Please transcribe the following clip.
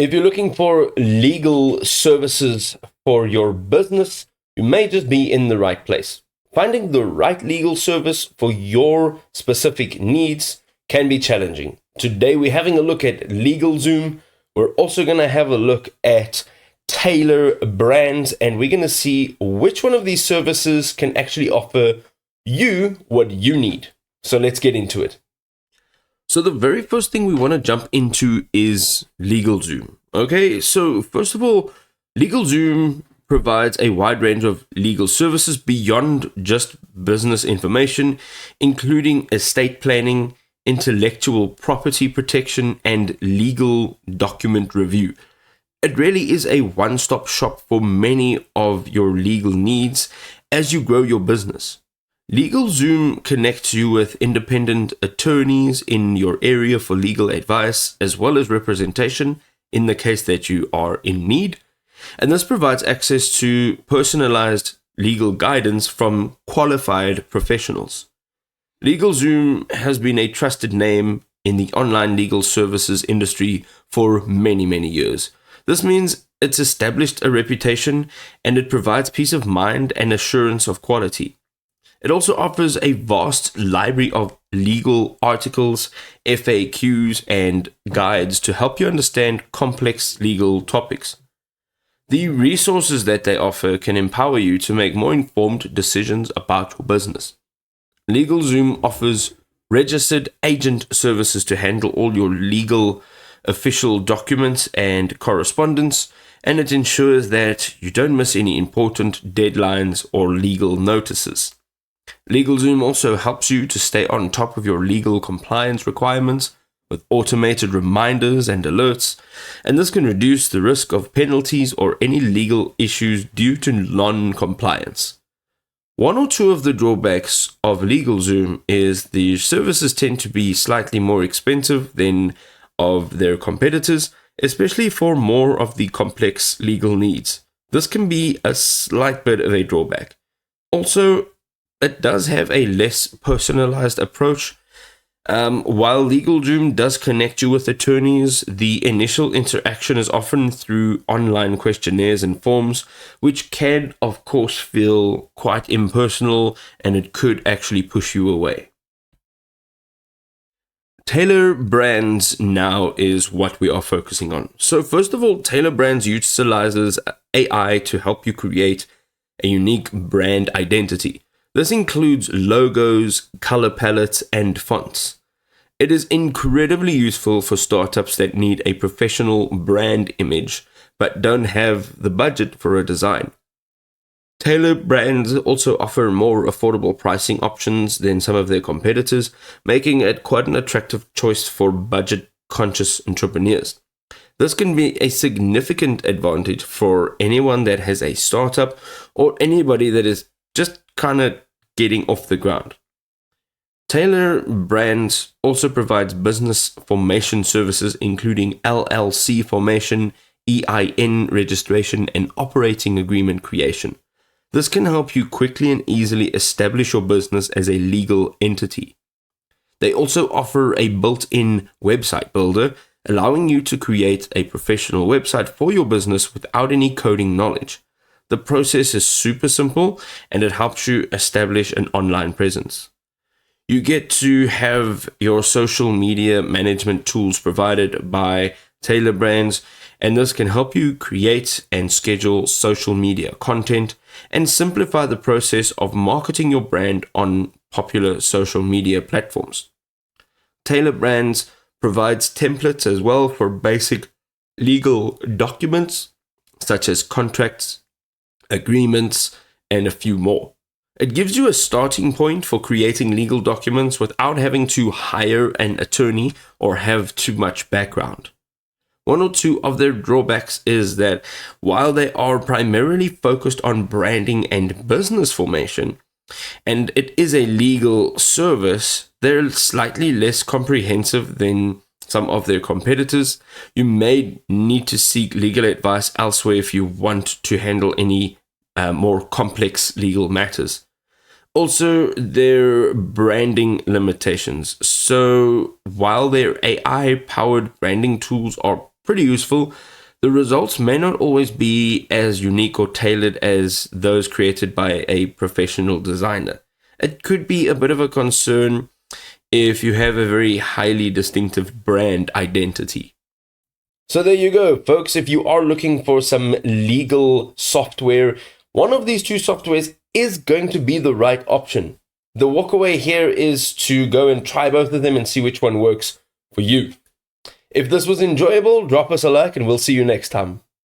If you're looking for legal services for your business, you may just be in the right place. Finding the right legal service for your specific needs can be challenging. Today we're having a look at Legalzoom. We're also going to have a look at Tailor Brands, and we're going to see which one of these services can actually offer you what you need. So let's get into it. So the very first thing we want to jump into is Legalzoom. Okay, so first of all, Legalzoom provides a wide range of legal services beyond just business information, including estate planning, intellectual property protection, and legal document review. It really is a one-stop shop for many of your legal needs as you grow your business. Legalzoom connects you with independent attorneys in your area for legal advice as well as representation in the case that you are in need. And this provides access to personalized legal guidance from qualified professionals. Legalzoom has been a trusted name in the online legal services industry for many, many years. This means it's established a reputation and it provides peace of mind and assurance of quality. It also offers a vast library of legal articles, FAQs, and guides to help you understand complex legal topics. The resources that they offer can empower you to make more informed decisions about your business. Legalzoom offers registered agent services to handle all your legal official documents and correspondence, and it ensures that you don't miss any important deadlines or legal notices. Legalzoom also helps you to stay on top of your legal compliance requirements with automated reminders and alerts, and this can reduce the risk of penalties or any legal issues due to non-compliance. One or two of the drawbacks of Legalzoom is the services tend to be slightly more expensive than of their competitors, especially for more of the complex legal needs. This can be a slight bit of a drawback. Also, it does have a less personalized approach. While Legalzoom does connect you with attorneys, the initial interaction is often through online questionnaires and forms, which can, of course, feel quite impersonal, and it could actually push you away. Tailor Brands now is what we are focusing on. So first of all, Tailor Brands utilizes AI to help you create a unique brand identity. This includes logos, color palettes, and fonts. It is incredibly useful for startups that need a professional brand image but don't have the budget for a design. Tailor Brands also offer more affordable pricing options than some of their competitors, making it quite an attractive choice for budget-conscious entrepreneurs. This can be a significant advantage for anyone that has a startup or anybody that is just kind of getting off the ground. Tailor Brands also provides business formation services including LLC formation, EIN registration, and operating agreement creation. This can help you quickly and easily establish your business as a legal entity. They also offer a built-in website builder, allowing you to create a professional website for your business without any coding knowledge. The process is super simple and it helps you establish an online presence. You get to have your social media management tools provided by Tailor Brands, and this can help you create and schedule social media content and simplify the process of marketing your brand on popular social media platforms. Tailor Brands provides templates as well for basic legal documents such as contracts, agreements, and a few more. It gives you a starting point for creating legal documents without having to hire an attorney or have too much background. One or two of their drawbacks is that while they are primarily focused on branding and business formation, and it is a legal service, they're slightly less comprehensive than some of their competitors. You may need to seek legal advice elsewhere if you want to handle any more complex legal matters. Also, their branding limitations. So while their AI-powered branding tools are pretty useful, the results may not always be as unique or tailored as those created by a professional designer. It could be a bit of a concern if you have a very highly distinctive brand identity. So there you go, folks. If you are looking for some legal software, one of these two softwares is going to be the right option. The walkaway here is to go and try both of them and see which one works for you. If this was enjoyable, drop us a like and we'll see you next time.